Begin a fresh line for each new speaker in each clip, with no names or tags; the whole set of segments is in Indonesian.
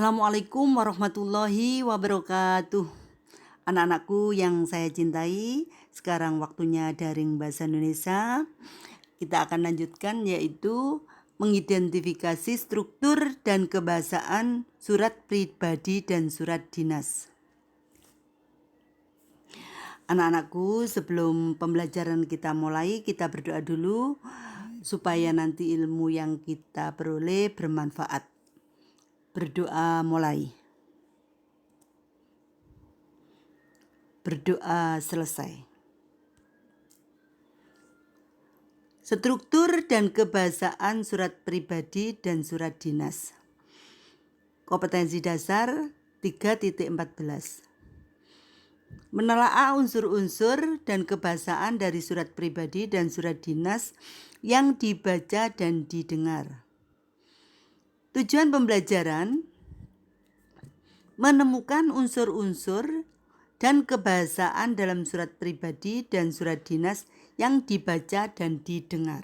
Assalamualaikum warahmatullahi wabarakatuh. Anak-anakku yang saya cintai, sekarang waktunya daring bahasa Indonesia. Kita akan lanjutkan yaitu mengidentifikasi struktur dan kebahasaan surat pribadi dan surat dinas. Anak-anakku, sebelum pembelajaran kita mulai, kita berdoa dulu supaya nanti ilmu yang kita peroleh bermanfaat. Berdoa mulai. Berdoa selesai. Struktur dan kebahasaan surat pribadi dan surat dinas. Kompetensi dasar 3.14. Menelaah unsur-unsur dan kebahasaan dari surat pribadi dan surat dinas yang dibaca dan didengar. Tujuan pembelajaran menemukan unsur-unsur dan kebahasaan dalam surat pribadi dan surat dinas yang dibaca dan didengar.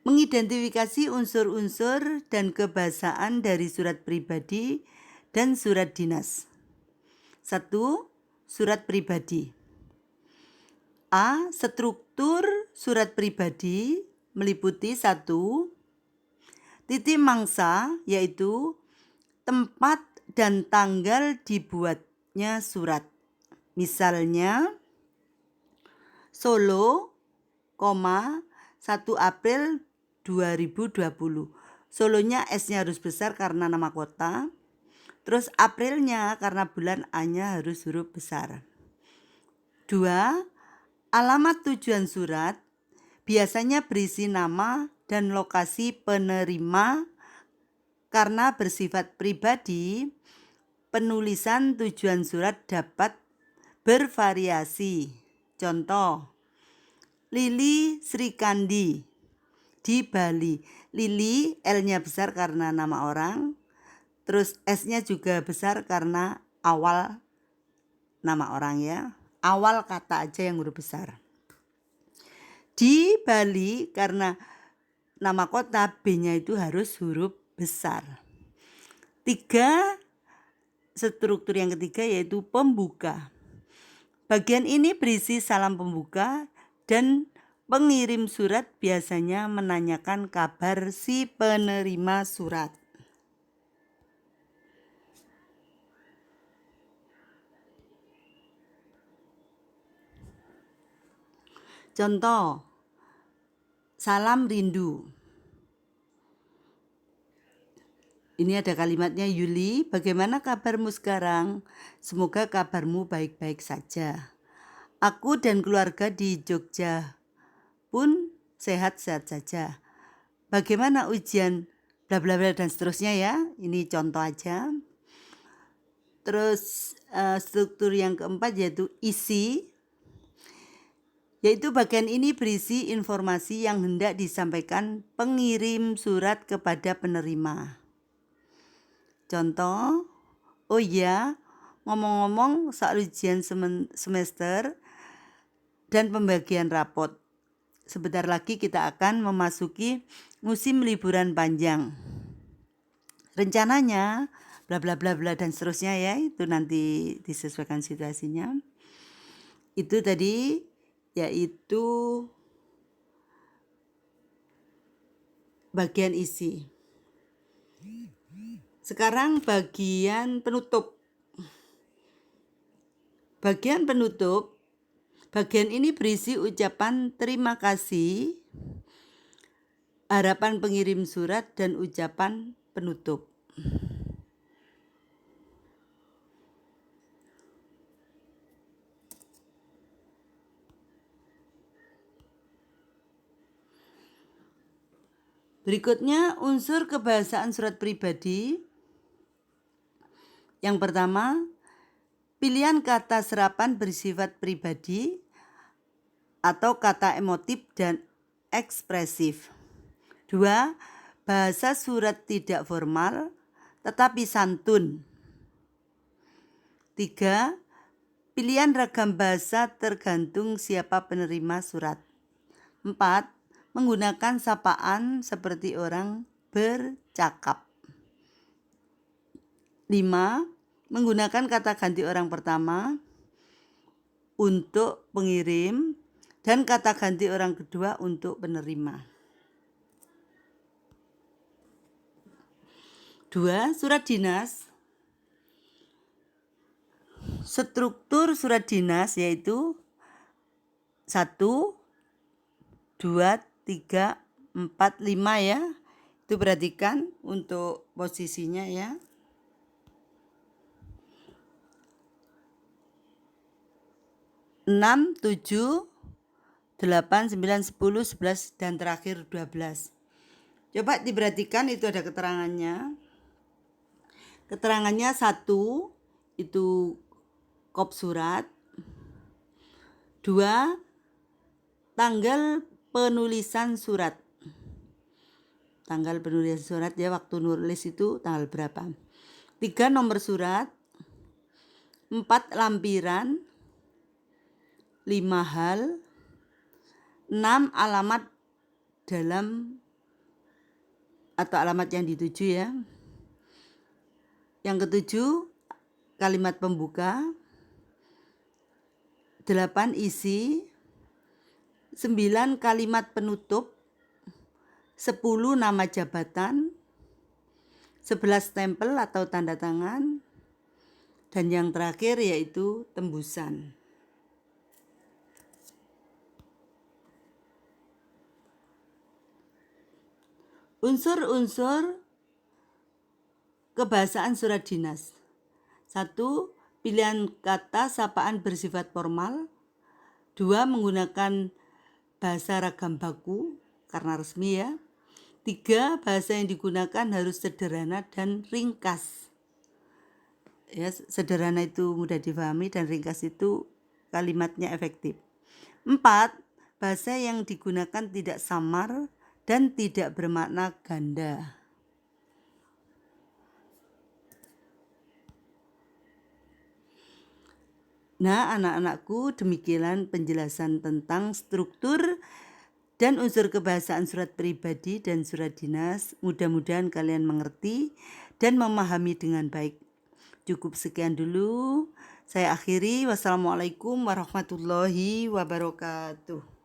Mengidentifikasi unsur-unsur dan kebahasaan dari surat pribadi dan surat dinas. 1. Surat pribadi. A. Struktur surat pribadi meliputi 1. Titik mangsa, yaitu tempat dan tanggal dibuatnya surat. Misalnya Solo, 1 April 2020. Solonya S-nya harus besar karena nama kota. Terus Aprilnya karena bulan A-nya harus huruf besar. 2. Alamat tujuan surat biasanya berisi nama dan lokasi penerima. Karena bersifat pribadi, penulisan tujuan surat dapat bervariasi. Contoh, Lili Srikandi di Bali. Lili L-nya besar karena nama orang, terus S-nya juga besar karena awal nama orang ya. Awal kata aja yang huruf besar. Di Bali karena nama kota, B-nya itu harus huruf besar. 3. Struktur yang ketiga yaitu pembuka. Bagian ini berisi salam pembuka dan pengirim surat biasanya menanyakan kabar si penerima surat. Contoh, salam rindu. Ini ada kalimatnya, Yuli, bagaimana kabarmu sekarang? Semoga kabarmu baik-baik saja. Aku dan keluarga di Jogja pun sehat-sehat saja. Bagaimana ujian bla bla bla dan seterusnya ya. Ini contoh aja. Terus struktur yang keempat yaitu isi. Yaitu bagian ini berisi informasi yang hendak disampaikan pengirim surat kepada penerima. Contoh, oh iya, ngomong-ngomong soal ujian semester dan pembagian rapot. Sebentar lagi kita akan memasuki musim liburan panjang. Rencananya bla bla bla bla dan seterusnya ya, itu nanti disesuaikan situasinya. Itu tadi yaitu bagian isi. Sekarang bagian penutup. Bagian penutup, bagian ini berisi ucapan terima kasih, harapan pengirim surat, dan ucapan penutup. Berikutnya unsur kebahasaan surat pribadi. Yang pertama, pilihan kata serapan bersifat pribadi atau kata emotif dan ekspresif. 2. Bahasa surat tidak formal tetapi santun. 3. Pilihan ragam bahasa tergantung siapa penerima surat. 4. menggunakan sapaan seperti orang bercakap. 5. Menggunakan kata ganti orang pertama untuk pengirim dan kata ganti orang kedua untuk penerima. 2. Surat dinas. Struktur surat dinas yaitu 1, 2, 3, 4, 5 ya. Itu perhatikan untuk posisinya ya. 6, 7, 8, 9, 10, 11 dan terakhir 12. Coba diperhatikan itu ada keterangannya. Keterangannya 1 itu kop surat. 2 tanggal penulisan surat. Tanggal penulisan surat ya, waktu nulis itu tanggal berapa. 3 nomor surat. 4 lampiran. 5 hal. 6 alamat dalam atau alamat yang dituju ya. Yang ketujuh kalimat pembuka. 8 isi. 9 kalimat penutup. 10 nama jabatan. 11 stempel atau tanda tangan. Dan yang terakhir yaitu tembusan. Unsur-unsur kebahasaan surat dinas. 1. Pilihan kata sapaan bersifat formal. 2. Menggunakan bahasa ragam baku karena resmi ya. 3. Bahasa yang digunakan harus sederhana dan ringkas. Ya, sederhana itu mudah difahami dan ringkas itu kalimatnya efektif. 4. Bahasa yang digunakan tidak samar dan tidak bermakna ganda. Nah, anak-anakku, demikian penjelasan tentang struktur dan unsur kebahasaan surat pribadi dan surat dinas. Mudah-mudahan kalian mengerti dan memahami dengan baik. Cukup sekian dulu. Saya akhiri. Wassalamualaikum warahmatullahi wabarakatuh.